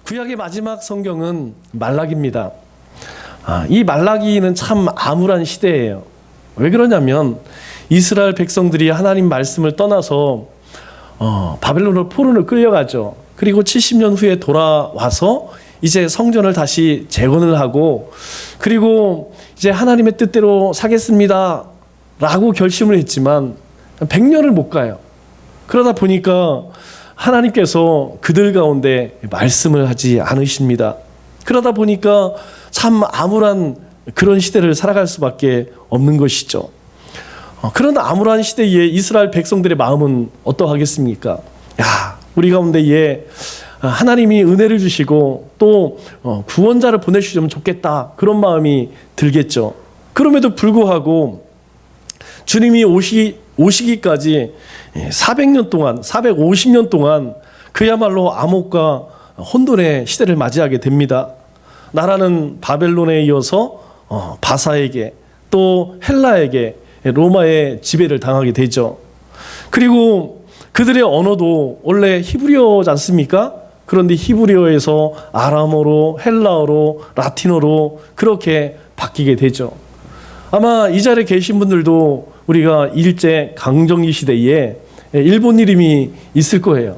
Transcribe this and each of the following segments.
구약의 마지막 성경은 말라기입니다. 이 말라기는 참 암울한 시대예요. 왜 그러냐면 이스라엘 백성들이 하나님 말씀을 떠나서 바벨론으로 포로를 끌려가죠. 그리고 70년 후에 돌아와서 이제 성전을 다시 재건을 하고, 그리고 이제 하나님의 뜻대로 사겠습니다 라고 결심을 했지만 100년을 못 가요. 그러다 보니까 하나님께서 그들 가운데 말씀을 하지 않으십니다. 그러다 보니까 참 암울한 그런 시대를 살아갈 수밖에 없는 것이죠. 그런 암울한 시대에 이스라엘 백성들의 마음은 어떠하겠습니까? 우리 가운데 하나님이 은혜를 주시고 또 구원자를 보내주시면 좋겠다, 그런 마음이 들겠죠. 그럼에도 불구하고 주님이 오시기까지 400년 동안, 450년 동안 그야말로 암흑과 혼돈의 시대를 맞이하게 됩니다. 나라는 바벨론에 이어서 바사에게, 또 헬라에게, 로마의 지배를 당하게 되죠. 그리고 그들의 언어도 원래 히브리어지 않습니까? 그런데 히브리어에서 아람어로, 헬라어로, 라틴어로 그렇게 바뀌게 되죠. 아마 이 자리에 계신 분들도 우리가 일제 강점기 시대에 일본 이름이 있을 거예요.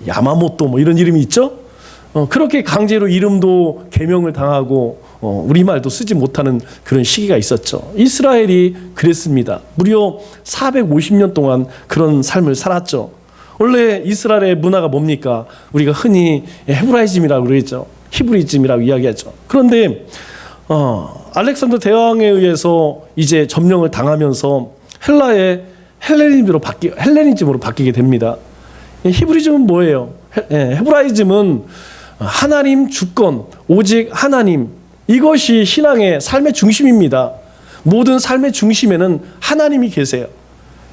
야마모토 이런 이름이 있죠. 그렇게 강제로 이름도 개명을 당하고 우리말도 쓰지 못하는 그런 시기가 있었죠. 이스라엘이 그랬습니다. 무려 450년 동안 그런 삶을 살았죠. 원래 이스라엘의 문화가 뭡니까? 우리가 흔히 헤브라이즘이라고 그러죠. 히브리즘이라고 이야기하죠. 그런데 알렉산더 대왕에 의해서 이제 점령을 당하면서 헬라의 헬레니즘으로 바뀌게 됩니다. 히브리즘은 뭐예요? 헤브라이즘은 하나님 주권, 오직 하나님, 이것이 신앙의 삶의 중심입니다. 모든 삶의 중심에는 하나님이 계세요.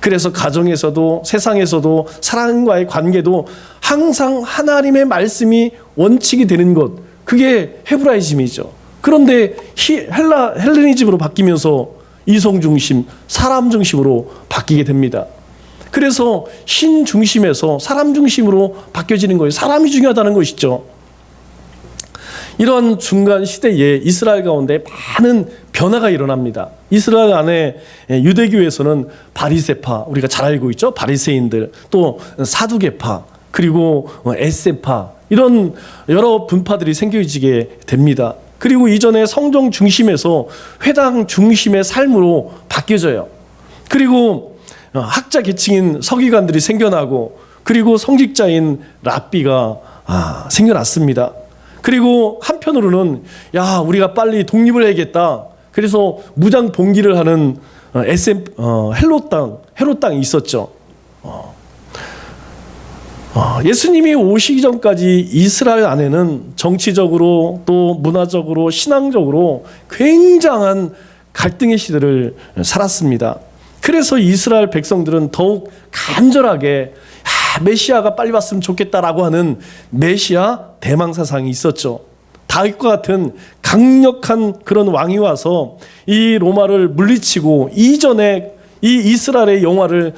그래서 가정에서도 세상에서도 사람과의 관계도 항상 하나님의 말씀이 원칙이 되는 것, 그게 헤브라이즘이죠. 그런데 헬레니즘으로 바뀌면서 이성 중심, 사람 중심으로 바뀌게 됩니다. 그래서 신 중심에서 사람 중심으로 바뀌어지는 거예요. 사람이 중요하다는 것이죠. 이런 중간 시대에 이스라엘 가운데 많은 변화가 일어납니다. 이스라엘 안에 유대교에서는 바리새파, 우리가 잘 알고 있죠. 바리새인들, 또 사두개파, 그리고 에세파, 이런 여러 분파들이 생겨지게 됩니다. 그리고 이전에 성정 중심에서 회당 중심의 삶으로 바뀌어져요. 그리고 학자 계층인 서기관들이 생겨나고, 그리고 성직자인 랍비가 생겨났습니다. 그리고 한편으로는 우리가 빨리 독립을 해야겠다. 그래서 무장 봉기를 하는 헤롯 땅이 있었죠. 예수님이 오시기 전까지 이스라엘 안에는 정치적으로 또 문화적으로 신앙적으로 굉장한 갈등의 시대를 살았습니다. 그래서 이스라엘 백성들은 더욱 간절하게 메시아가 빨리 왔으면 좋겠다라고 하는 메시아 대망 사상이 있었죠. 다윗과 같은 강력한 그런 왕이 와서 이 로마를 물리치고 이전에 이 이스라엘의 영화를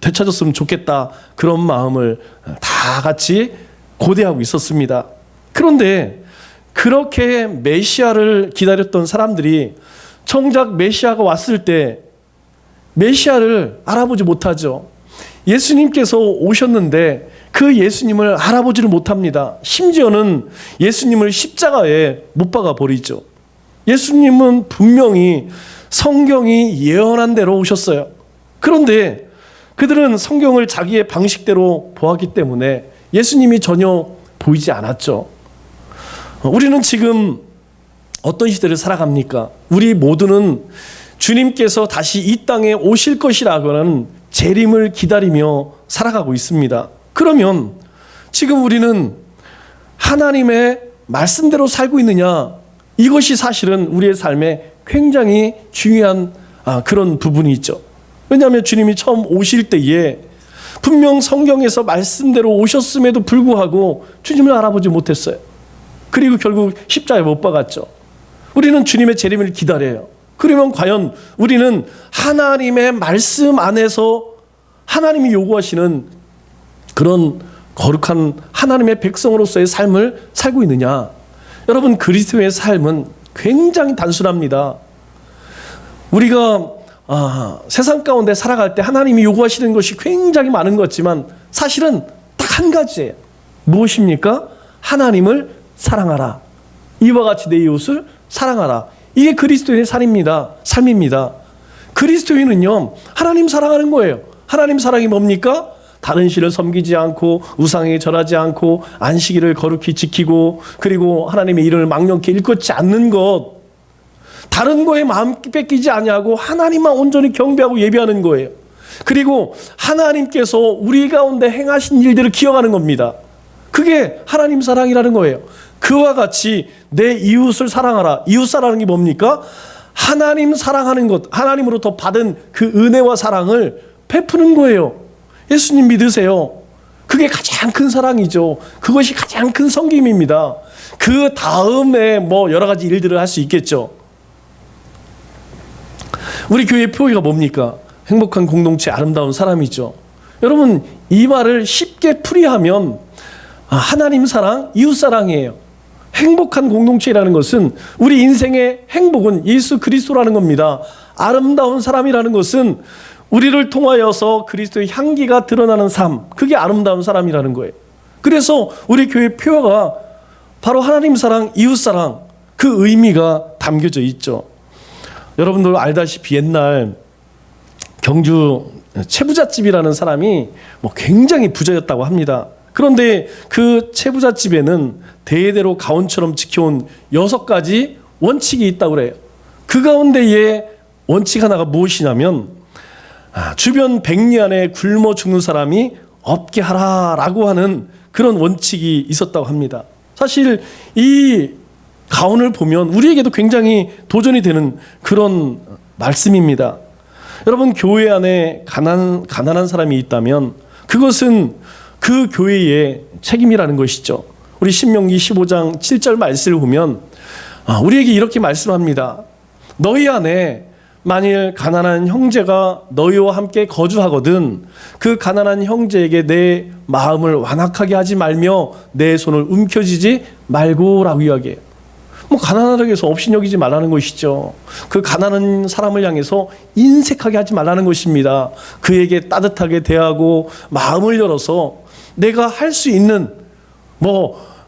되찾았으면 좋겠다, 그런 마음을 다 같이 고대하고 있었습니다. 그런데 그렇게 메시아를 기다렸던 사람들이 정작 메시아가 왔을 때 메시아를 알아보지 못하죠. 예수님께서 오셨는데 그 예수님을 알아보지를 못합니다. 심지어는 예수님을 십자가에 못 박아 버리죠. 예수님은 분명히 성경이 예언한 대로 오셨어요. 그런데 그들은 성경을 자기의 방식대로 보았기 때문에 예수님이 전혀 보이지 않았죠. 우리는 지금 어떤 시대를 살아갑니까? 우리 모두는 주님께서 다시 이 땅에 오실 것이라고 하는 재림을 기다리며 살아가고 있습니다. 그러면 지금 우리는 하나님의 말씀대로 살고 있느냐? 이것이 사실은 우리의 삶에 굉장히 중요한 그런 부분이 있죠. 왜냐하면 주님이 처음 오실 때에 분명 성경에서 말씀대로 오셨음에도 불구하고 주님을 알아보지 못했어요. 그리고 결국 십자가에 못 박았죠. 우리는 주님의 재림을 기다려요. 그러면 과연 우리는 하나님의 말씀 안에서 하나님이 요구하시는 그런 거룩한 하나님의 백성으로서의 삶을 살고 있느냐? 여러분, 그리스도의 삶은 굉장히 단순합니다. 우리가 세상 가운데 살아갈 때 하나님이 요구하시는 것이 굉장히 많은 것 같지만 사실은 딱 한 가지예요. 무엇입니까? 하나님을 사랑하라. 이와 같이 내 이웃을 사랑하라. 이게 그리스도인의 삶입니다. 그리스도인은요, 하나님 사랑하는 거예요. 하나님 사랑이 뭡니까? 다른 신을 섬기지 않고 우상에 절하지 않고 안식일을 거룩히 지키고 그리고 하나님의 이름을 망령케 일컫지 않는 것, 다른 거에 마음 뺏기지 아니하고 하나님만 온전히 경배하고 예배하는 거예요. 그리고 하나님께서 우리 가운데 행하신 일들을 기억하는 겁니다. 그게 하나님 사랑이라는 거예요. 그와 같이 내 이웃을 사랑하라. 이웃 사랑이 뭡니까? 하나님 사랑하는 것, 하나님으로부터 받은 그 은혜와 사랑을 베푸는 거예요. 예수님 믿으세요. 그게 가장 큰 사랑이죠. 그것이 가장 큰 섬김입니다. 그 다음에 뭐 여러 가지 일들을 할 수 있겠죠. 우리 교회의 표의가 뭡니까? 행복한 공동체, 아름다운 사람이죠. 여러분, 이 말을 쉽게 풀이하면 하나님 사랑, 이웃 사랑이에요. 행복한 공동체라는 것은 우리 인생의 행복은 예수 그리스도라는 겁니다. 아름다운 사람이라는 것은 우리를 통하여서 그리스도의 향기가 드러나는 삶, 그게 아름다운 사람이라는 거예요. 그래서 우리 교회 표어가 바로 하나님 사랑, 이웃 사랑, 그 의미가 담겨져 있죠. 여러분들 알다시피 옛날 경주 채부잣집이라는 사람이 굉장히 부자였다고 합니다. 그런데 그 채부잣집에는 대대로 가온처럼 지켜온 6가지 원칙이 있다고 그래요. 그 가운데에 원칙 하나가 무엇이냐면 주변 100리 안에 굶어 죽는 사람이 없게 하라라고 하는 그런 원칙이 있었다고 합니다. 사실 이 가온을 보면 우리에게도 굉장히 도전이 되는 그런 말씀입니다. 여러분, 교회 안에 가난한 사람이 있다면 그것은 그 교회의 책임이라는 것이죠. 우리 신명기 15장 7절 말씀을 보면 우리에게 이렇게 말씀합니다. 너희 안에 만일 가난한 형제가 너희와 함께 거주하거든 그 가난한 형제에게 내 마음을 완악하게 하지 말며 내 손을 움켜쥐지 말고라고 이야기해요. 가난하다고 해서 업신여기지 말라는 것이죠. 그 가난한 사람을 향해서 인색하게 하지 말라는 것입니다. 그에게 따뜻하게 대하고 마음을 열어서 내가 할 수 있는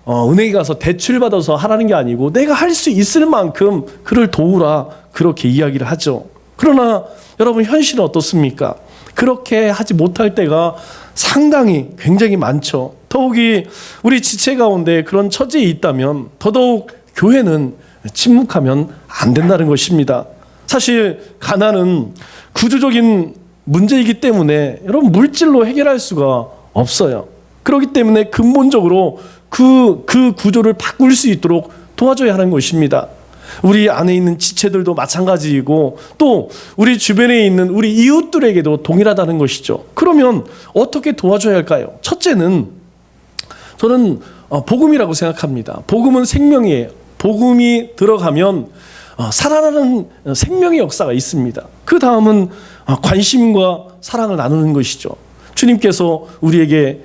은행에 가서 대출 받아서 하라는 게 아니고 내가 할 수 있을 만큼 그를 도우라, 그렇게 이야기를 하죠. 그러나 여러분, 현실은 어떻습니까? 그렇게 하지 못할 때가 상당히 굉장히 많죠. 더욱이 우리 지체 가운데 그런 처지에 있다면 더더욱 교회는 침묵하면 안 된다는 것입니다. 사실 가난은 구조적인 문제이기 때문에 여러분 물질로 해결할 수가 없어요. 그렇기 때문에 근본적으로 그 구조를 바꿀 수 있도록 도와줘야 하는 것입니다. 우리 안에 있는 지체들도 마찬가지이고 또 우리 주변에 있는 우리 이웃들에게도 동일하다는 것이죠. 그러면 어떻게 도와줘야 할까요? 첫째는 저는 복음이라고 생각합니다. 복음은 생명이에요. 복음이 들어가면 살아나는 생명의 역사가 있습니다. 그 다음은 관심과 사랑을 나누는 것이죠. 주님께서 우리에게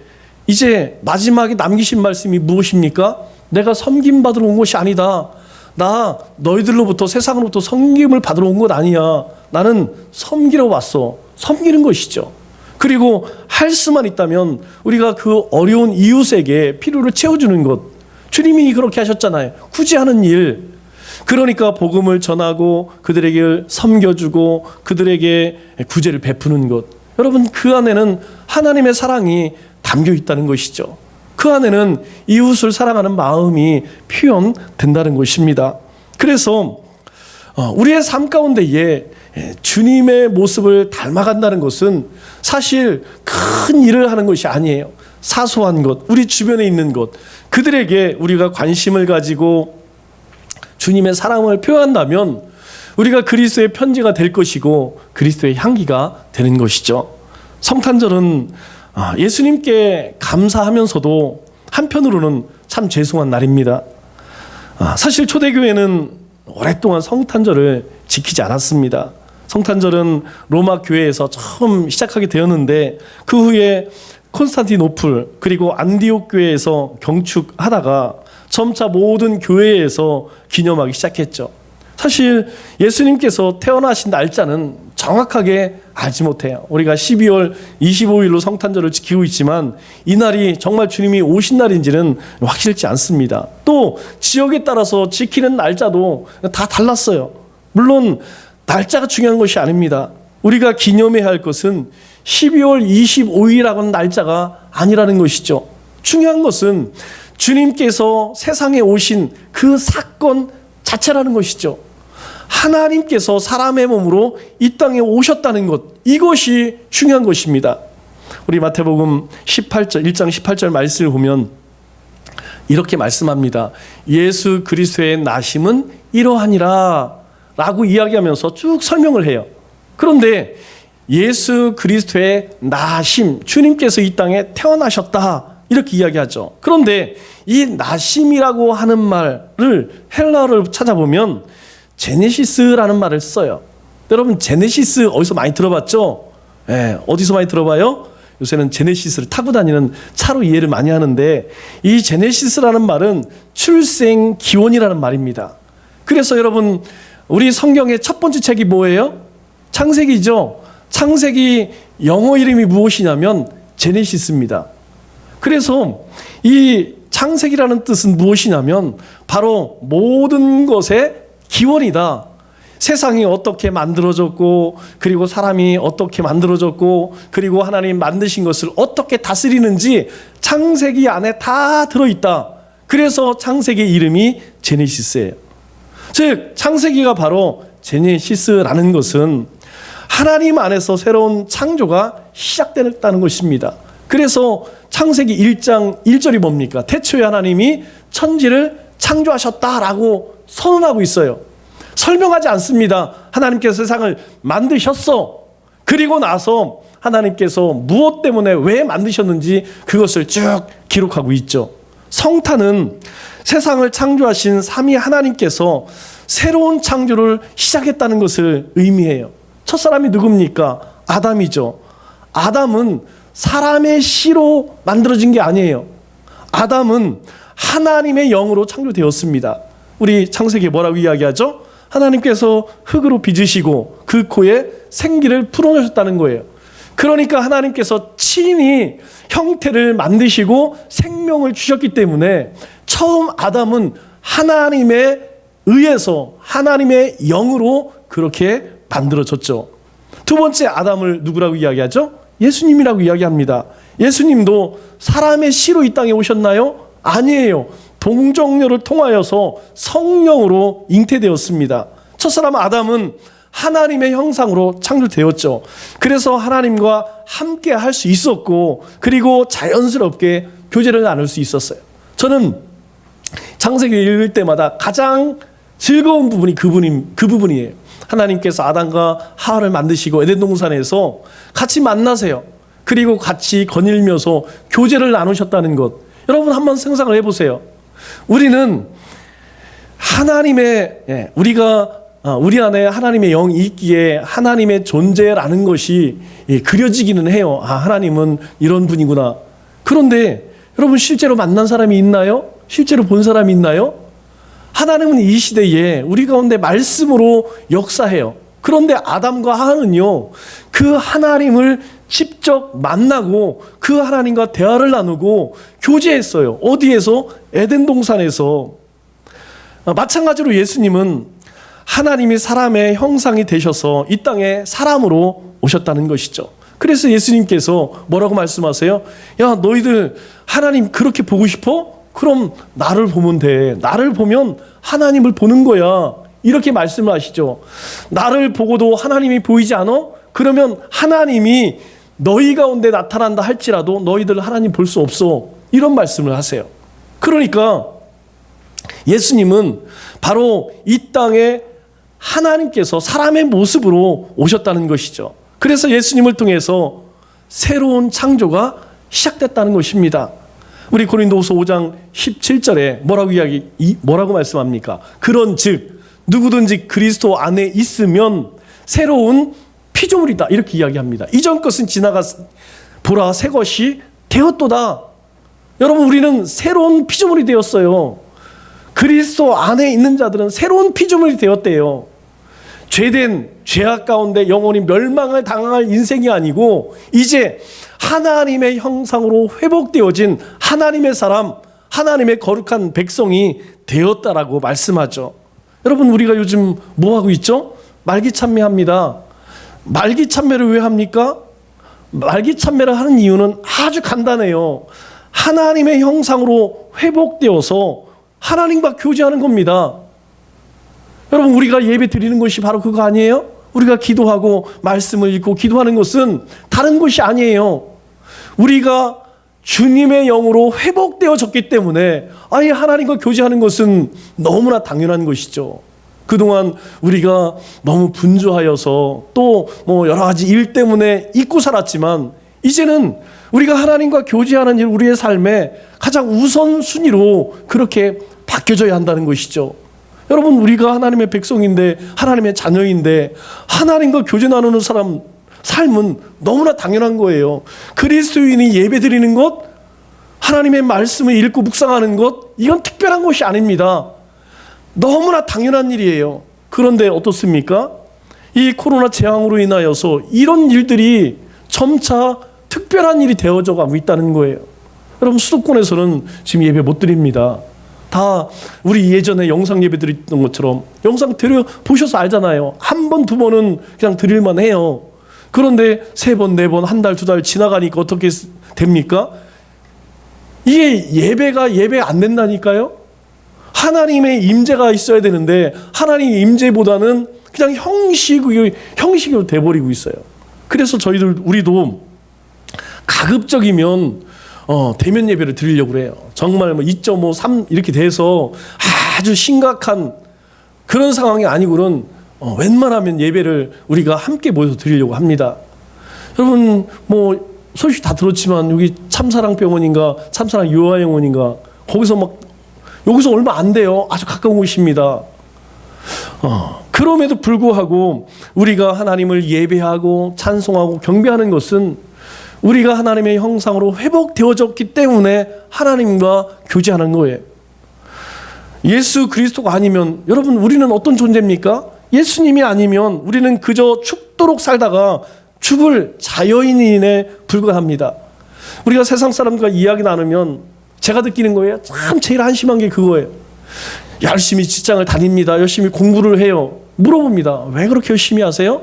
이제 마지막에 남기신 말씀이 무엇입니까? 내가 섬김받으러 온 것이 아니다. 나 너희들로부터 세상으로부터 섬김을 받으러 온 것 아니야. 나는 섬기러 왔어. 섬기는 것이죠. 그리고 할 수만 있다면 우리가 그 어려운 이웃에게 필요를 채워주는 것, 주님이 그렇게 하셨잖아요. 굳이 하는 일. 그러니까 복음을 전하고 그들에게 섬겨주고 그들에게 구제를 베푸는 것. 여러분, 그 안에는 하나님의 사랑이 담겨 있다는 것이죠. 그 안에는 이웃을 사랑하는 마음이 표현된다는 것입니다. 그래서 우리의 삶 가운데에 주님의 모습을 닮아간다는 것은 사실 큰 일을 하는 것이 아니에요. 사소한 것, 우리 주변에 있는 것, 그들에게 우리가 관심을 가지고 주님의 사랑을 표현한다면 우리가 그리스도의 편지가 될 것이고 그리스도의 향기가 되는 것이죠. 성탄절은 예수님께 감사하면서도 한편으로는 참 죄송한 날입니다. 사실 초대교회는 오랫동안 성탄절을 지키지 않았습니다. 성탄절은 로마 교회에서 처음 시작하게 되었는데 그 후에 콘스탄티노플 그리고 안디옥 교회에서 경축하다가 점차 모든 교회에서 기념하기 시작했죠. 사실 예수님께서 태어나신 날짜는 정확하게 알지 못해요. 우리가 12월 25일로 성탄절을 지키고 있지만 이날이 정말 주님이 오신 날인지는 확실치 않습니다. 또 지역에 따라서 지키는 날짜도 다 달랐어요. 물론 날짜가 중요한 것이 아닙니다. 우리가 기념해야 할 것은 12월 25일이라고 하는 날짜가 아니라는 것이죠. 중요한 것은 주님께서 세상에 오신 그 사건 자체라는 것이죠. 하나님께서 사람의 몸으로 이 땅에 오셨다는 것, 이것이 중요한 것입니다. 우리 마태복음 18절, 1장 18절 말씀을 보면 이렇게 말씀합니다. 예수 그리스도의 나심은 이러하니라 라고 이야기하면서 쭉 설명을 해요. 그런데 예수 그리스도의 나심, 주님께서 이 땅에 태어나셨다 이렇게 이야기하죠. 그런데 이 나심이라고 하는 말을 헬라어를 찾아보면 제네시스라는 말을 써요. 여러분 제네시스 어디서 많이 들어봤죠? 어디서 많이 들어봐요? 요새는 제네시스를 타고 다니는 차로 이해를 많이 하는데 이 제네시스라는 말은 출생 기원이라는 말입니다. 그래서 여러분 우리 성경의 첫 번째 책이 뭐예요? 창세기죠. 창세기 영어 이름이 무엇이냐면 제네시스입니다. 그래서 이 창세기라는 뜻은 무엇이냐면 바로 모든 것의 기원이다. 세상이 어떻게 만들어졌고 그리고 사람이 어떻게 만들어졌고 그리고 하나님 만드신 것을 어떻게 다스리는지 창세기 안에 다 들어있다. 그래서 창세기 이름이 제네시스예요. 즉 창세기가 바로 제네시스라는 것은 하나님 안에서 새로운 창조가 시작됐다는 것입니다. 그래서 창세기 1장 1절이 뭡니까? 태초에 하나님이 천지를 창조하셨다라고 선언하고 있어요. 설명하지 않습니다. 하나님께서 세상을 만드셨어. 그리고 나서 하나님께서 무엇 때문에 왜 만드셨는지 그것을 쭉 기록하고 있죠. 성탄은 세상을 창조하신 삼위 하나님께서 새로운 창조를 시작했다는 것을 의미해요. 첫 사람이 누굽니까? 아담이죠. 아담은 사람의 씨로 만들어진 게 아니에요. 아담은 하나님의 영으로 창조되었습니다. 우리 창세기에 뭐라고 이야기하죠? 하나님께서 흙으로 빚으시고 그 코에 생기를 풀어내셨다는 거예요. 그러니까 하나님께서 친히 형태를 만드시고 생명을 주셨기 때문에 처음 아담은 하나님에 의해서 하나님의 영으로 그렇게 만들어졌죠. 두 번째 아담을 누구라고 이야기하죠? 예수님이라고 이야기합니다. 예수님도 사람의 씨로 이 땅에 오셨나요? 아니에요. 동정녀를 통하여서 성령으로 잉태되었습니다. 첫사람 아담은 하나님의 형상으로 창조되었죠. 그래서 하나님과 함께 할 수 있었고 그리고 자연스럽게 교제를 나눌 수 있었어요. 저는 창세기 읽을 때마다 가장 즐거운 부분이 그 부분이에요. 하나님께서 아담과 하와를 만드시고 에덴 동산에서 같이 만나세요. 그리고 같이 거닐면서 교제를 나누셨다는 것. 여러분 한번 생각을 해보세요. 우리는 하나님의 우리 안에 하나님의 영이 있기에 하나님의 존재라는 것이 그려지기는 해요. 하나님은 이런 분이구나. 그런데 여러분 실제로 만난 사람이 있나요? 실제로 본 사람이 있나요? 하나님은 이 시대에 우리 가운데 말씀으로 역사해요. 그런데 아담과 하와는요, 그 하나님을 직접 만나고 그 하나님과 대화를 나누고 교제했어요. 어디에서? 에덴 동산에서. 마찬가지로 예수님은 하나님이 사람의 형상이 되셔서 이 땅에 사람으로 오셨다는 것이죠. 그래서 예수님께서 뭐라고 말씀하세요? 야, 너희들 하나님 그렇게 보고 싶어? 그럼 나를 보면 돼. 나를 보면 하나님을 보는 거야. 이렇게 말씀을 하시죠. 나를 보고도 하나님이 보이지 않아? 그러면 하나님이 너희 가운데 나타난다 할지라도 너희들 하나님 볼 수 없어. 이런 말씀을 하세요. 그러니까 예수님은 바로 이 땅에 하나님께서 사람의 모습으로 오셨다는 것이죠. 그래서 예수님을 통해서 새로운 창조가 시작됐다는 것입니다. 우리 고린도후서 5장 17절에 뭐라고 말씀합니까? 그런즉 누구든지 그리스도 안에 있으면 새로운 피조물이다 이렇게 이야기합니다. 이전 것은 지나갔 보라 새 것이 되었도다. 여러분, 우리는 새로운 피조물이 되었어요. 그리스도 안에 있는 자들은 새로운 피조물이 되었대요. 죄된 죄악 가운데 영원히 멸망을 당할 인생이 아니고 이제 하나님의 형상으로 회복되어진 하나님의 사람, 하나님의 거룩한 백성이 되었다라고 말씀하죠. 여러분, 우리가 요즘 뭐 하고 있죠? 말기찬매합니다. 말기찬매를 왜 합니까? 말기찬매를 하는 이유는 아주 간단해요. 하나님의 형상으로 회복되어서 하나님과 교제하는 겁니다. 여러분, 우리가 예배 드리는 것이 바로 그거 아니에요? 우리가 기도하고 말씀을 읽고 기도하는 것은 다른 것이 아니에요. 우리가 주님의 영으로 회복되어졌기 때문에 아예 하나님과 교제하는 것은 너무나 당연한 것이죠. 그동안 우리가 너무 분주하여서 또 뭐 여러 가지 일 때문에 잊고 살았지만 이제는 우리가 하나님과 교제하는 일, 우리의 삶에 가장 우선순위로 그렇게 바뀌어져야 한다는 것이죠. 여러분, 우리가 하나님의 백성인데, 하나님의 자녀인데 하나님과 교제 나누는 사람 삶은 너무나 당연한 거예요. 그리스도인이 예배 드리는 것, 하나님의 말씀을 읽고 묵상하는 것, 이건 특별한 것이 아닙니다. 너무나 당연한 일이에요. 그런데 어떻습니까? 이 코로나 재앙으로 인하여서 이런 일들이 점차 특별한 일이 되어져 가고 있다는 거예요. 여러분, 수도권에서는 지금 예배 못 드립니다. 다 우리 예전에 영상 예배 드렸던 것처럼 영상 보셔서 알잖아요. 한 번, 두 번은 그냥 드릴만 해요. 그런데 세 번, 네 번, 한 달, 두 달 지나가니까 어떻게 됩니까? 이게 예배 안 된다니까요. 하나님의 임재가 있어야 되는데 하나님의 임재보다는 그냥 형식으로 돼버리고 있어요. 그래서 우리도 가급적이면 대면 예배를 드리려고 그래요. 정말 2.5, 3 이렇게 돼서 아주 심각한 그런 상황이 아니고는 웬만하면 예배를 우리가 함께 모여서 드리려고 합니다. 여러분, 뭐 소식 다 들었지만 여기 참사랑병원인가 참사랑 유아영원인가 여기서 얼마 안 돼요. 아주 가까운 곳입니다. 그럼에도 불구하고 우리가 하나님을 예배하고 찬송하고 경배하는 것은 우리가 하나님의 형상으로 회복되어졌기 때문에 하나님과 교제하는 거예요. 예수 그리스도가 아니면 여러분, 우리는 어떤 존재입니까? 예수님이 아니면 우리는 그저 죽도록 살다가 죽을 자연인에 불과합니다. 우리가 세상 사람들과 이야기 나누면 제가 느끼는 거예요. 참 제일 한심한 게 그거예요. 열심히 직장을 다닙니다. 열심히 공부를 해요. 물어봅니다. 왜 그렇게 열심히 하세요?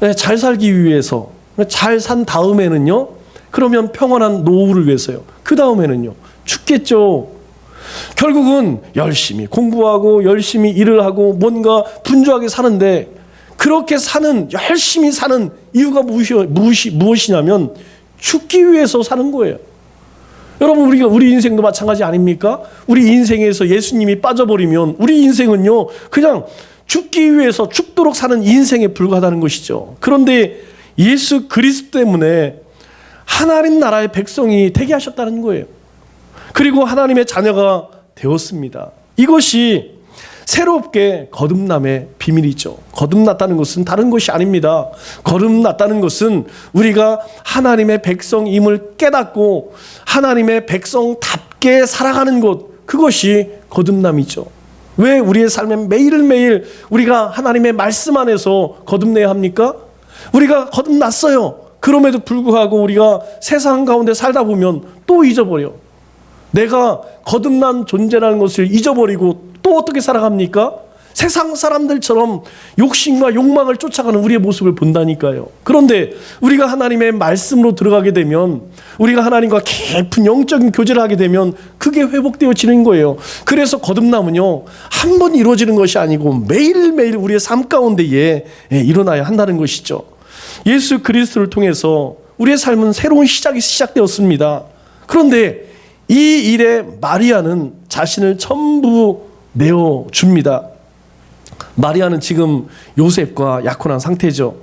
네, 잘 살기 위해서. 잘 산 다음에는요, 그러면 평안한 노후를 위해서요. 그 다음에는요, 죽겠죠. 결국은 열심히 공부하고 열심히 일을 하고 뭔가 분주하게 사는데, 그렇게 열심히 사는 이유가 무엇이냐면 죽기 위해서 사는 거예요. 여러분, 우리 인생도 마찬가지 아닙니까? 우리 인생에서 예수님이 빠져버리면 우리 인생은요, 그냥 죽기 위해서 죽도록 사는 인생에 불과하다는 것이죠. 그런데 예수 그리스도 때문에 하나님 나라의 백성이 되게 하셨다는 거예요. 그리고 하나님의 자녀가 되었습니다. 이것이 새롭게 거듭남의 비밀이죠. 거듭났다는 것은 다른 것이 아닙니다. 거듭났다는 것은 우리가 하나님의 백성임을 깨닫고 하나님의 백성답게 살아가는 것, 그것이 거듭남이죠. 왜 우리의 삶에 매일매일 우리가 하나님의 말씀 안에서 거듭내야 합니까? 우리가 거듭났어요. 그럼에도 불구하고 우리가 세상 가운데 살다 보면 또 잊어버려. 내가 거듭난 존재라는 것을 잊어버리고 또 어떻게 살아갑니까? 세상 사람들처럼 욕심과 욕망을 쫓아가는 우리의 모습을 본다니까요. 그런데 우리가 하나님의 말씀으로 들어가게 되면, 우리가 하나님과 깊은 영적인 교제를 하게 되면 그게 회복되어지는 거예요. 그래서 거듭남은요, 한 번 이루어지는 것이 아니고 매일매일 우리의 삶 가운데에 일어나야 한다는 것이죠. 예수 그리스도를 통해서 우리의 삶은 새로운 시작이 시작되었습니다. 그런데 이 일에 마리아는 자신을 전부 내어줍니다. 마리아는 지금 요셉과 약혼한 상태죠.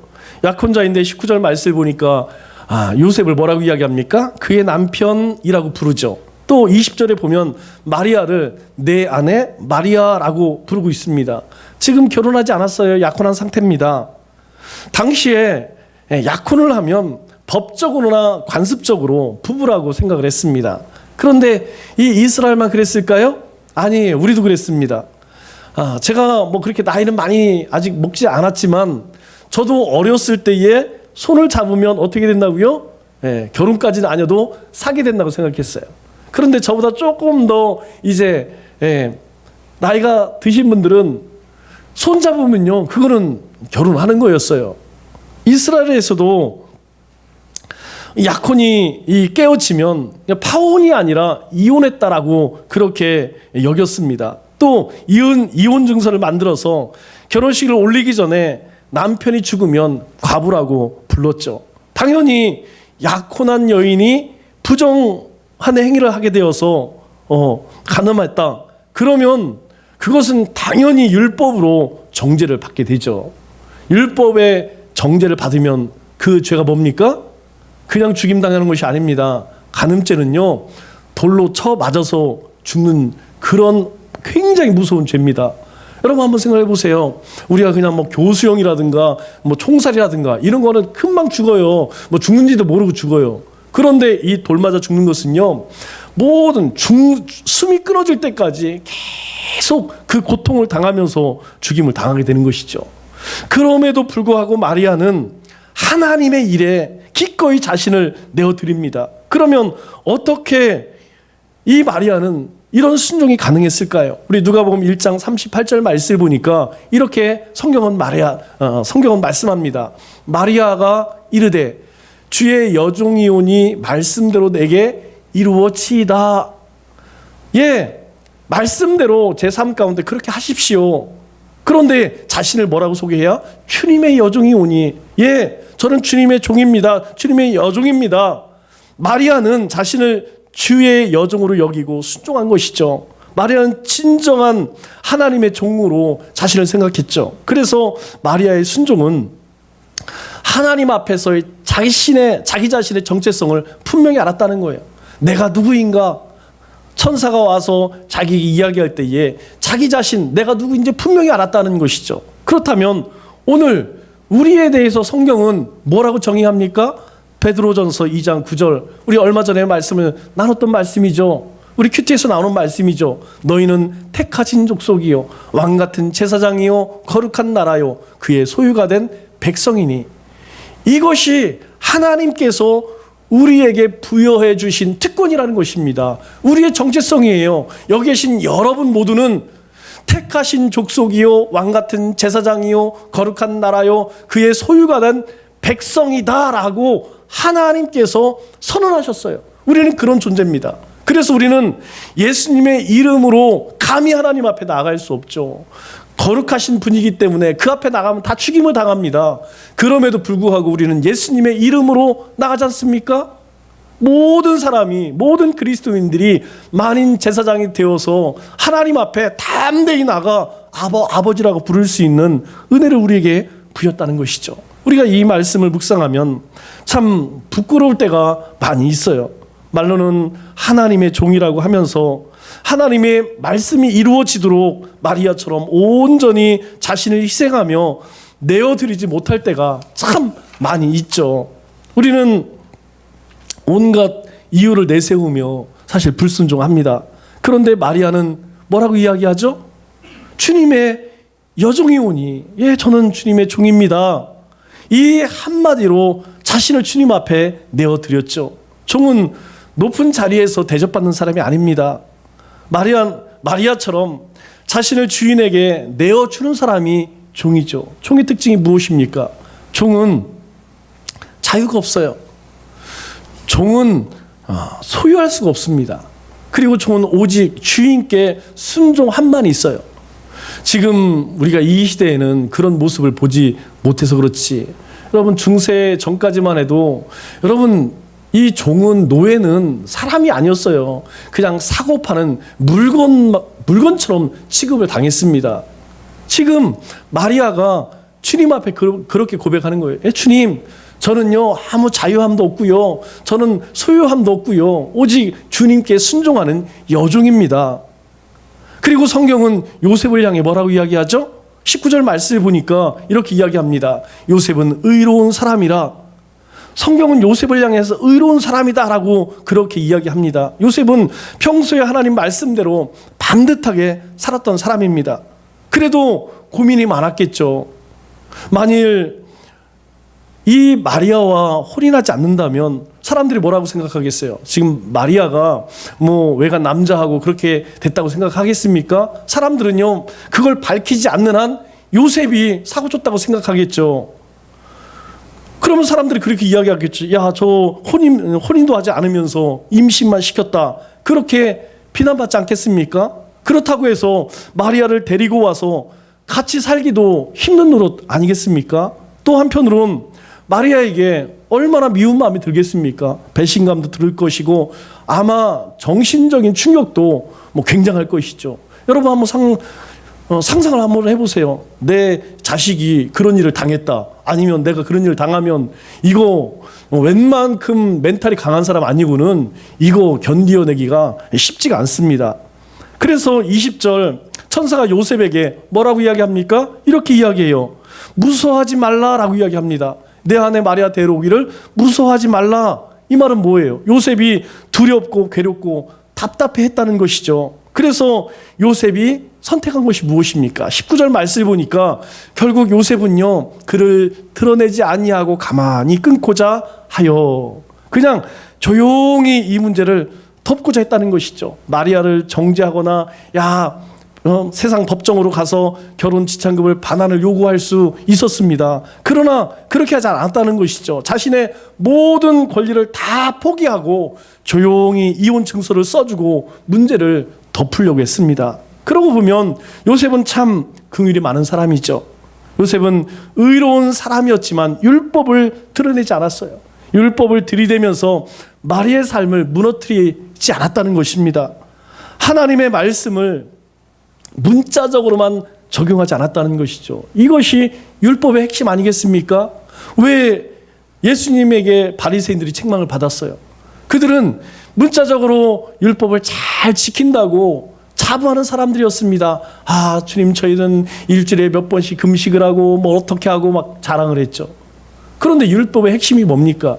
약혼자인데 19절 말씀을 보니까 요셉을 뭐라고 이야기합니까? 그의 남편이라고 부르죠. 또 20절에 보면 마리아를 내 아내 마리아라고 부르고 있습니다. 지금 결혼하지 않았어요. 약혼한 상태입니다. 당시에 약혼을 하면 법적으로나 관습적으로 부부라고 생각을 했습니다. 그런데 이 이스라엘만 그랬을까요? 아니에요. 우리도 그랬습니다. 제가 뭐 그렇게 나이는 많이 아직 먹지 않았지만 저도 어렸을 때에 손을 잡으면 어떻게 된다고요? 결혼까지는 아니어도 사게 된다고 생각했어요. 그런데 저보다 조금 더 이제 나이가 드신 분들은 손 잡으면요, 그거는 결혼하는 거였어요. 이스라엘에서도 약혼이 깨어지면 파혼이 아니라 이혼했다라고 그렇게 여겼습니다. 또 이혼 증서를 만들어서 결혼식을 올리기 전에 남편이 죽으면 과부라고 불렀죠. 당연히 약혼한 여인이 부정한 행위를 하게 되어서 간음했다. 그러면 그것은 당연히 율법으로 정죄를 받게 되죠. 율법의 정죄를 받으면 그 죄가 뭡니까? 그냥 죽임당하는 것이 아닙니다. 간음죄는요, 돌로 쳐 맞아서 죽는 그런 굉장히 무서운 죄입니다. 여러분 한번 생각해 보세요. 우리가 그냥 뭐 교수형이라든가 뭐 총살이라든가 이런 거는 금방 죽어요. 뭐 죽는지도 모르고 죽어요. 그런데 이 돌 맞아 죽는 것은요, 모든 숨이 끊어질 때까지 계속 그 고통을 당하면서 죽임을 당하게 되는 것이죠. 그럼에도 불구하고 마리아는 하나님의 일에 기꺼이 자신을 내어드립니다. 그러면 어떻게 이 마리아는 이런 순종이 가능했을까요? 우리 누가복음 1장 38절 말씀을 보니까 이렇게 성경은 말씀합니다. 마리아가 이르되 주의 여종이오니 말씀대로 내게 이루어지이다. 말씀대로 제 삶 가운데 그렇게 하십시오. 그런데 자신을 뭐라고 소개해야? 주님의 여종이 오니. 저는 주님의 종입니다. 주님의 여종입니다. 마리아는 자신을 주의 여종으로 여기고 순종한 것이죠. 마리아는 진정한 하나님의 종으로 자신을 생각했죠. 그래서 마리아의 순종은 하나님 앞에서의 자기 자신의 정체성을 분명히 알았다는 거예요. 내가 누구인가? 천사가 와서 자기에게 이야기할 때에 자기 자신, 내가 누구인지 분명히 알았다는 것이죠. 그렇다면 오늘 우리에 대해서 성경은 뭐라고 정의합니까? 베드로전서 2장 9절, 우리 얼마 전에 말씀을 나눴던 말씀이죠. 우리 큐티에서 나오는 말씀이죠. 너희는 택하신 족속이요 왕같은 제사장이요 거룩한 나라요 그의 소유가 된 백성이니. 이것이 하나님께서 우리에게 부여해 주신 특권이라는 것입니다. 우리의 정체성이에요. 여기 계신 여러분 모두는 택하신 족속이요 왕같은 제사장이요 거룩한 나라요 그의 소유가 된 백성이다라고 하나님께서 선언하셨어요. 우리는 그런 존재입니다. 그래서 우리는 예수님의 이름으로 감히 하나님 앞에 나아갈 수 없죠. 거룩하신 분이기 때문에 그 앞에 나가면 다 죽임을 당합니다. 그럼에도 불구하고 우리는 예수님의 이름으로 나가지 않습니까? 모든 사람이, 모든 그리스도인들이 만인 제사장이 되어서 하나님 앞에 담대히 나가 아버지라고 부를 수 있는 은혜를 우리에게 부였다는 것이죠. 우리가 이 말씀을 묵상하면 참 부끄러울 때가 많이 있어요. 말로는 하나님의 종이라고 하면서 하나님의 말씀이 이루어지도록 마리아처럼 온전히 자신을 희생하며 내어드리지 못할 때가 참 많이 있죠. 우리는 온갖 이유를 내세우며 사실 불순종합니다. 그런데 마리아는 뭐라고 이야기하죠? 주님의 여종이 오니, 저는 주님의 종입니다. 이 한마디로 자신을 주님 앞에 내어드렸죠. 종은 높은 자리에서 대접받는 사람이 아닙니다. 마리아처럼 자신을 주인에게 내어주는 사람이 종이죠. 종의 특징이 무엇입니까? 종은 자유가 없어요. 종은 소유할 수가 없습니다. 그리고 종은 오직 주인께 순종함만 있어요. 지금 우리가 이 시대에는 그런 모습을 보지 못해서 그렇지, 여러분 중세 전까지만 해도 여러분 이 종은, 노예는 사람이 아니었어요. 그냥 사고 파는 물건처럼 취급을 당했습니다. 지금 마리아가 주님 앞에 그렇게 고백하는 거예요. 주님, 저는요 아무 자유함도 없고요, 저는 소유함도 없고요, 오직 주님께 순종하는 여종입니다. 그리고 성경은 요셉을 향해 뭐라고 이야기하죠? 19절 말씀을 보니까 이렇게 이야기합니다. 요셉은 의로운 사람이라 성경은 요셉을 향해서 의로운 사람이다라고 그렇게 이야기합니다. 요셉은 평소에 하나님 말씀대로 반듯하게 살았던 사람입니다. 그래도 고민이 많았겠죠. 만일 이 마리아와 혼인하지 않는다면 사람들이 뭐라고 생각하겠어요? 지금 마리아가 뭐 외간 남자하고 그렇게 됐다고 생각하겠습니까? 사람들은요, 그걸 밝히지 않는 한 요셉이 사고 쳤다고 생각하겠죠. 그러면 사람들이 그렇게 이야기하겠죠. 야, 저 혼인도 하지 않으면서 임신만 시켰다. 그렇게 비난받지 않겠습니까? 그렇다고 해서 마리아를 데리고 와서 같이 살기도 힘든 노릇 아니겠습니까? 또 한편으론 마리아에게 얼마나 미운 마음이 들겠습니까? 배신감도 들 것이고 아마 정신적인 충격도 뭐 굉장할 것이죠. 여러분 한번 상상을 한번 해보세요. 내 자식이 그런 일을 당했다. 아니면 내가 그런 일을 당하면 이거 웬만큼 멘탈이 강한 사람 아니고는 이거 견디어내기가 쉽지가 않습니다. 그래서 20절 천사가 요셉에게 뭐라고 이야기합니까? 이렇게 이야기해요. 무서워하지 말라라고 이야기합니다. 내 아내 마리아 데려오기를 무서워하지 말라. 이 말은 뭐예요? 요셉이 두렵고 괴롭고 답답해했다는 것이죠. 그래서 요셉이 선택한 것이 무엇입니까? 19절 말씀을 보니까 결국 요셉은요, 그를 드러내지 아니하고 가만히 끊고자 하여 그냥 조용히 이 문제를 덮고자 했다는 것이죠. 마리아를 정죄하거나 세상 법정으로 가서 결혼 지참금을 반환을 요구할 수 있었습니다. 그러나 그렇게 하지 않았다는 것이죠. 자신의 모든 권리를 다 포기하고 조용히 이혼 증서를 써주고 문제를 덮으려고 했습니다. 그러고 보면 요셉은 참 긍휼이 많은 사람이죠. 요셉은 의로운 사람이었지만 율법을 드러내지 않았어요. 율법을 들이대면서 마리아의 삶을 무너뜨리지 않았다는 것입니다. 하나님의 말씀을 문자적으로만 적용하지 않았다는 것이죠. 이것이 율법의 핵심 아니겠습니까? 왜 예수님에게 바리새인들이 책망을 받았어요? 그들은 문자적으로 율법을 잘 지킨다고 자부하는 사람들이었습니다. 주님, 저희는 일주일에 몇 번씩 금식을 하고 뭐 어떻게 하고 막 자랑을 했죠. 그런데 율법의 핵심이 뭡니까?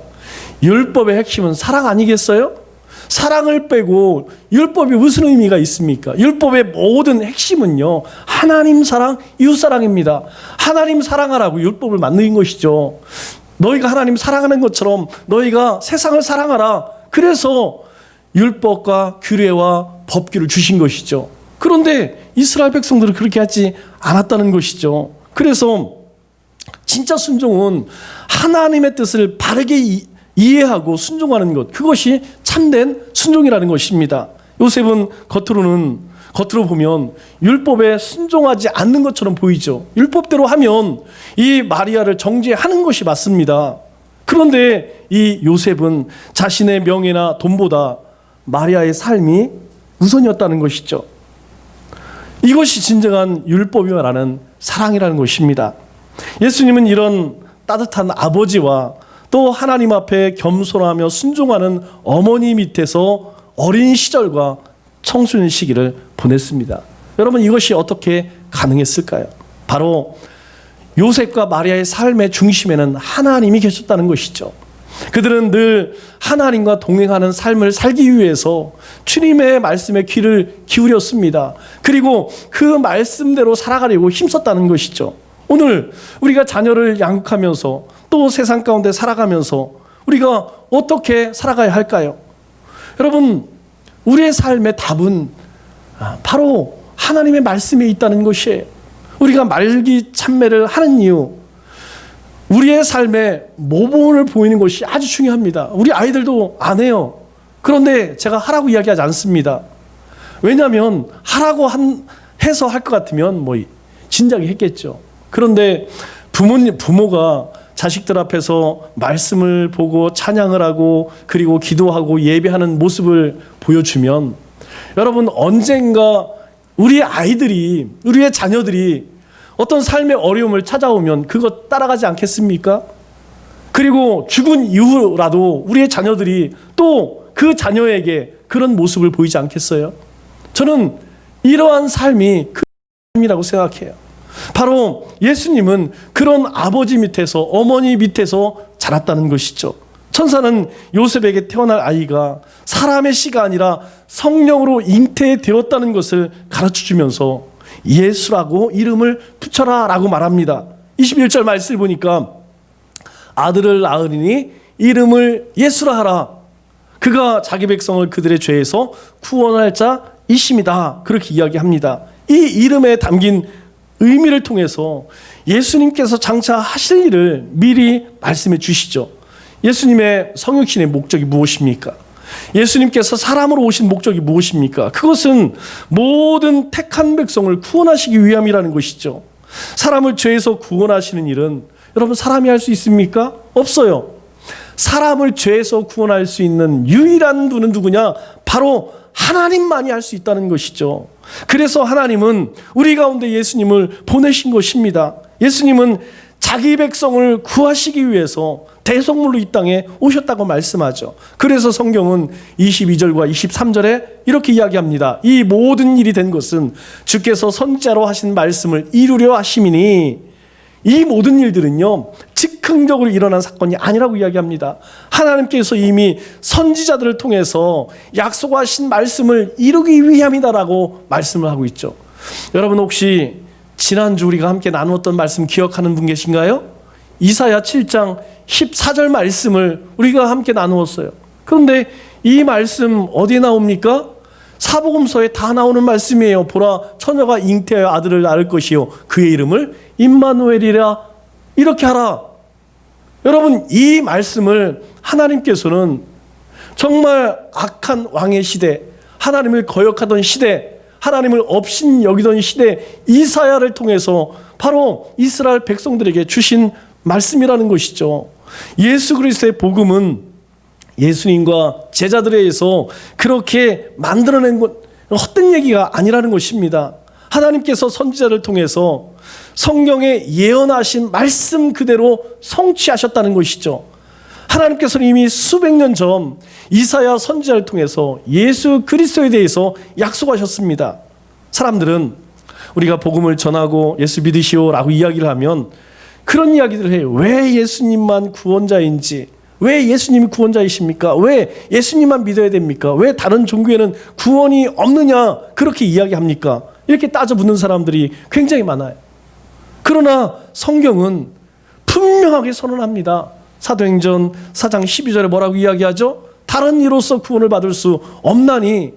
율법의 핵심은 사랑 아니겠어요? 사랑을 빼고 율법이 무슨 의미가 있습니까? 율법의 모든 핵심은요, 하나님 사랑, 이웃 사랑입니다. 하나님 사랑하라고 율법을 만든 것이죠. 너희가 하나님 사랑하는 것처럼 너희가 세상을 사랑하라. 그래서 율법과 규례와 법규를 주신 것이죠. 그런데 이스라엘 백성들은 그렇게 하지 않았다는 것이죠. 그래서 진짜 순종은 하나님의 뜻을 바르게 이해하고 순종하는 것, 그것이 참된 순종이라는 것입니다. 요셉은 겉으로 보면 율법에 순종하지 않는 것처럼 보이죠. 율법대로 하면 이 마리아를 정죄하는 것이 맞습니다. 그런데 이 요셉은 자신의 명예나 돈보다 마리아의 삶이 우선이었다는 것이죠. 이것이 진정한 율법이 말하는 사랑이라는 것입니다. 예수님은 이런 따뜻한 아버지와 또 하나님 앞에 겸손하며 순종하는 어머니 밑에서 어린 시절과 청소년 시기를 보냈습니다. 여러분, 이것이 어떻게 가능했을까요? 바로 요셉과 마리아의 삶의 중심에는 하나님이 계셨다는 것이죠. 그들은 늘 하나님과 동행하는 삶을 살기 위해서 주님의 말씀에 귀를 기울였습니다. 그리고 그 말씀대로 살아가려고 힘썼다는 것이죠. 오늘 우리가 자녀를 양육하면서 또 세상 가운데 살아가면서 우리가 어떻게 살아가야 할까요? 여러분, 우리의 삶의 답은 바로 하나님의 말씀에 있다는 것이에요. 우리가 말기 참매를 하는 이유, 우리의 삶에 모범을 보이는 것이 아주 중요합니다. 우리 아이들도 안 해요. 그런데 제가 하라고 이야기하지 않습니다. 왜냐하면 하라고 해서 할 것 같으면 뭐 진작에 했겠죠. 그런데 부모가 자식들 앞에서 말씀을 보고 찬양을 하고 그리고 기도하고 예배하는 모습을 보여주면 여러분, 언젠가 우리의 아이들이, 우리의 자녀들이 어떤 삶의 어려움을 찾아오면 그거 따라가지 않겠습니까? 그리고 죽은 이후라도 우리의 자녀들이 또 그 자녀에게 그런 모습을 보이지 않겠어요? 저는 이러한 삶이 그 삶이라고 생각해요. 바로 예수님은 그런 아버지 밑에서, 어머니 밑에서 자랐다는 것이죠. 천사는 요셉에게 태어날 아이가 사람의 씨가 아니라 성령으로 잉태되었다는 것을 가르쳐주면서 예수라고 이름을 붙여라 라고 말합니다. 21절 말씀을 보니까 아들을 낳으리니 이름을 예수라 하라. 그가 자기 백성을 그들의 죄에서 구원할 자이심이다. 그렇게 이야기합니다. 이 이름에 담긴 의미를 통해서 예수님께서 장차 하실 일을 미리 말씀해 주시죠. 예수님의 성육신의 목적이 무엇입니까? 예수님께서 사람으로 오신 목적이 무엇입니까? 그것은 모든 택한 백성을 구원하시기 위함이라는 것이죠. 사람을 죄에서 구원하시는 일은 여러분 사람이 할 수 있습니까? 없어요. 사람을 죄에서 구원할 수 있는 유일한 분은 누구냐? 바로 하나님만이 할 수 있다는 것이죠. 그래서 하나님은 우리 가운데 예수님을 보내신 것입니다. 예수님은 자기 백성을 구하시기 위해서 대속물로 이 땅에 오셨다고 말씀하죠. 그래서 성경은 22절과 23절에 이렇게 이야기합니다. 이 모든 일이 된 것은 주께서 선지자로 하신 말씀을 이루려 하심이니, 이 모든 일들은요 즉흥적으로 일어난 사건이 아니라고 이야기합니다. 하나님께서 이미 선지자들을 통해서 약속하신 말씀을 이루기 위함이다라고 말씀을 하고 있죠. 여러분 혹시 지난주 우리가 함께 나누었던 말씀 기억하는 분 계신가요? 이사야 7장 14절 말씀을 우리가 함께 나누었어요. 그런데 이 말씀 어디에 나옵니까? 사복음서에 다 나오는 말씀이에요. 보라, 처녀가 잉태하여 아들을 낳을 것이요 그의 이름을 임마누엘이라 이렇게 하라. 여러분 이 말씀을 하나님께서는 정말 악한 왕의 시대, 하나님을 거역하던 시대, 하나님을 업신 여기던 시대 이사야를 통해서 바로 이스라엘 백성들에게 주신 말씀이라는 것이죠. 예수 그리스도의 복음은 예수님과 제자들에 의해서 그렇게 만들어낸 것, 헛된 얘기가 아니라는 것입니다. 하나님께서 선지자를 통해서 성경에 예언하신 말씀 그대로 성취하셨다는 것이죠. 하나님께서는 이미 수백 년 전 이사야 선지자를 통해서 예수 그리스도에 대해서 약속하셨습니다. 사람들은 우리가 복음을 전하고 예수 믿으시오라고 이야기를 하면 그런 이야기들을 해요. 왜 예수님만 구원자인지, 왜 예수님이 구원자이십니까? 왜 예수님만 믿어야 됩니까? 왜 다른 종교에는 구원이 없느냐? 그렇게 이야기합니까? 이렇게 따져 묻는 사람들이 굉장히 많아요. 그러나 성경은 분명하게 선언합니다. 사도행전 4장 12절에 뭐라고 이야기하죠? 다른 이로서 구원을 받을 수 없나니.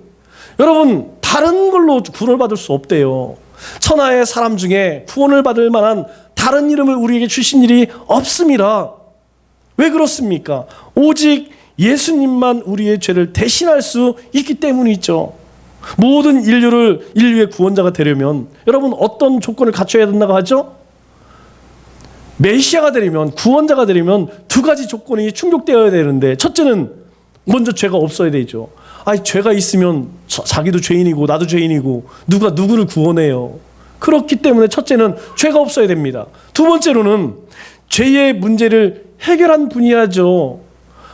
여러분 다른 걸로 구원을 받을 수 없대요. 천하의 사람 중에 구원을 받을 만한 다른 이름을 우리에게 주신 일이 없습니다. 왜 그렇습니까? 오직 예수님만 우리의 죄를 대신할 수 있기 때문이죠. 모든 인류의 구원자가 되려면 여러분 어떤 조건을 갖춰야 된다고 하죠? 메시아가 되려면, 구원자가 되려면 두 가지 조건이 충족되어야 되는데, 첫째는 먼저 죄가 없어야 되죠. 아니 죄가 있으면 자기도 죄인이고 나도 죄인이고 누가 누구를 구원해요. 그렇기 때문에 첫째는 죄가 없어야 됩니다. 두 번째로는 죄의 문제를 해결한 분이야죠.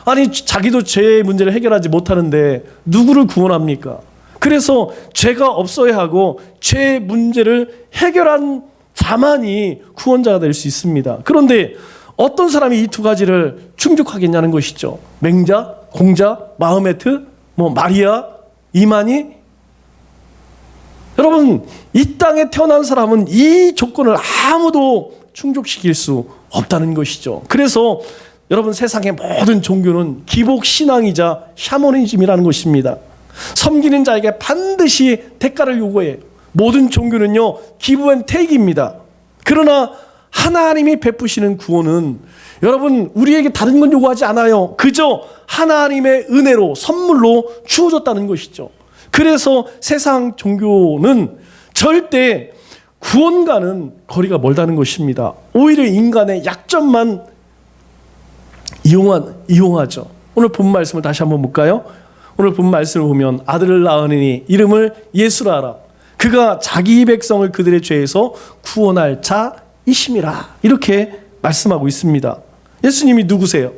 아니 자기도 죄의 문제를 해결하지 못하는데 누구를 구원합니까? 그래서 죄가 없어야 하고 죄의 문제를 해결한 자만이 구원자가 될 수 있습니다. 그런데 어떤 사람이 이 두 가지를 충족하겠냐는 것이죠. 맹자, 공자, 마흐메트, 마리아, 이만희. 여러분 이 땅에 태어난 사람은 이 조건을 아무도 충족시킬 수 없다는 것이죠. 그래서 여러분 세상의 모든 종교는 기복신앙이자 샤머니즘이라는 것입니다. 섬기는 자에게 반드시 대가를 요구해요. 모든 종교는요 기브 앤 테이크입니다. 그러나 하나님이 베푸시는 구원은 여러분 우리에게 다른 건 요구하지 않아요. 그저 하나님의 은혜로 선물로 주어졌다는 것이죠. 그래서 세상 종교는 절대 구원과는 거리가 멀다는 것입니다. 오히려 인간의 약점만 이용하죠. 오늘 본 말씀을 다시 한번 볼까요? 오늘 본 말씀을 보면 아들을 낳으니 이름을 예수라 하라. 그가 자기 백성을 그들의 죄에서 구원할 자이심이라. 이렇게 말씀하고 있습니다. 예수님이 누구세요?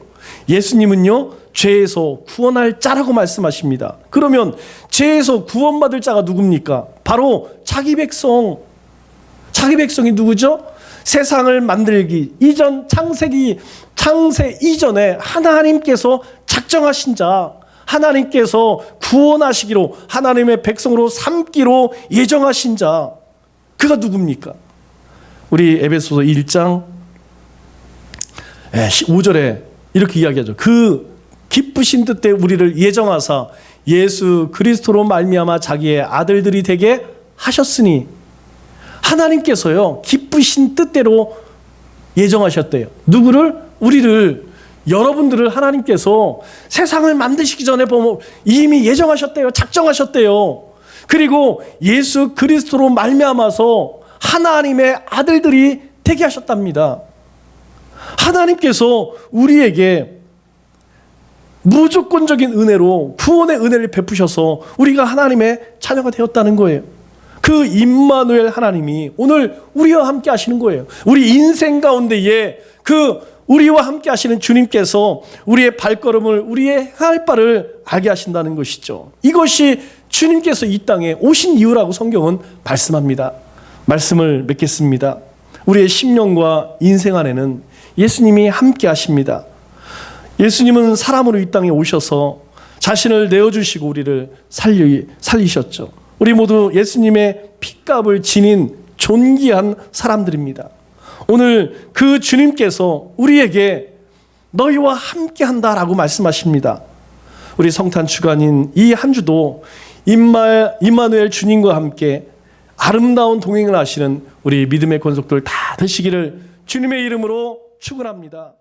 예수님은요 죄에서 구원할 자라고 말씀하십니다. 그러면 죄에서 구원받을 자가 누굽니까? 바로 자기 백성. 자기 백성이 누구죠? 세상을 만들기 이전 창세기 창세 이전에 하나님께서 작정하신 자, 하나님께서 구원하시기로, 하나님의 백성으로 삼기로 예정하신 자, 그가 누굽니까? 우리 에베소서 1장 5절에 이렇게 이야기하죠. 그 기쁘신 뜻대 우리를 예정하사 예수 그리스도로 말미암아 자기의 아들들이 되게 하셨으니, 하나님께서요 기쁘신 뜻대로 예정하셨대요. 누구를? 우리를, 여러분들을 하나님께서 세상을 만드시기 전에 보면 이미 예정하셨대요. 작정하셨대요. 그리고 예수 그리스도로 말미암아서 하나님의 아들들이 되게 하셨답니다. 하나님께서 우리에게 무조건적인 은혜로 구원의 은혜를 베푸셔서 우리가 하나님의 자녀가 되었다는 거예요. 그 임마누엘 하나님이 오늘 우리와 함께 하시는 거예요. 우리 인생 가운데에 그 우리와 함께 하시는 주님께서 우리의 발걸음을, 우리의 행할 바를 알게 하신다는 것이죠. 이것이 주님께서 이 땅에 오신 이유라고 성경은 말씀합니다. 말씀을 맺겠습니다. 우리의 심령과 인생 안에는 예수님이 함께 하십니다. 예수님은 사람으로 이 땅에 오셔서 자신을 내어주시고 우리를 살리셨죠. 우리 모두 예수님의 핏값을 지닌 존귀한 사람들입니다. 오늘 그 주님께서 우리에게 너희와 함께 한다라고 말씀하십니다. 우리 성탄 주간인 이 한 주도 임마누엘 주님과 함께 아름다운 동행을 하시는 우리 믿음의 권속들 다 되시기를 주님의 이름으로 축원합니다.